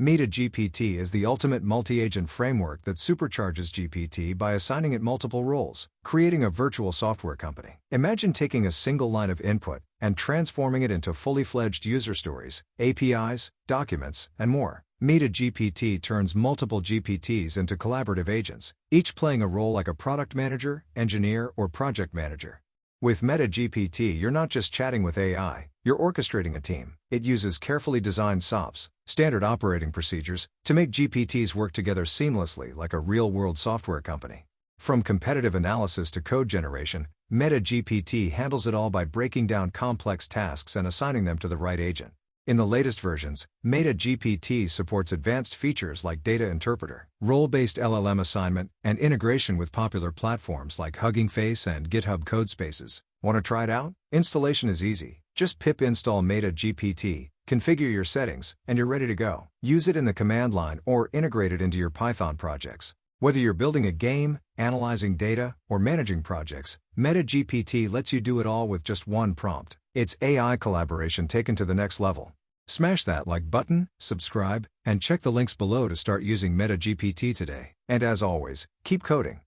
MetaGPT is the ultimate multi-agent framework that supercharges GPT by assigning it multiple roles, creating a virtual software company. Imagine taking a single line of input and transforming it into fully fledged user stories, APIs, documents, and more. MetaGPT turns multiple GPTs into collaborative agents, each playing a role like a product manager, engineer, or project manager. With MetaGPT, you're not just chatting with AI, you're orchestrating a team. It uses carefully designed SOPs, standard operating procedures, to make GPTs work together seamlessly like a real-world software company. From competitive analysis to code generation, MetaGPT handles it all by breaking down complex tasks and assigning them to the right agent. In the latest versions, MetaGPT supports advanced features like data interpreter, role-based LLM assignment, and integration with popular platforms like Hugging Face and GitHub Codespaces. Want to try it out? Installation is easy. Just pip install MetaGPT, configure your settings, and you're ready to go. Use it in the command line or integrate it into your Python projects. Whether you're building a game, analyzing data, or managing projects, MetaGPT lets you do it all with just one prompt. It's AI collaboration taken to the next level. Smash that like button, subscribe, and check the links below to start using MetaGPT today. And as always, keep coding.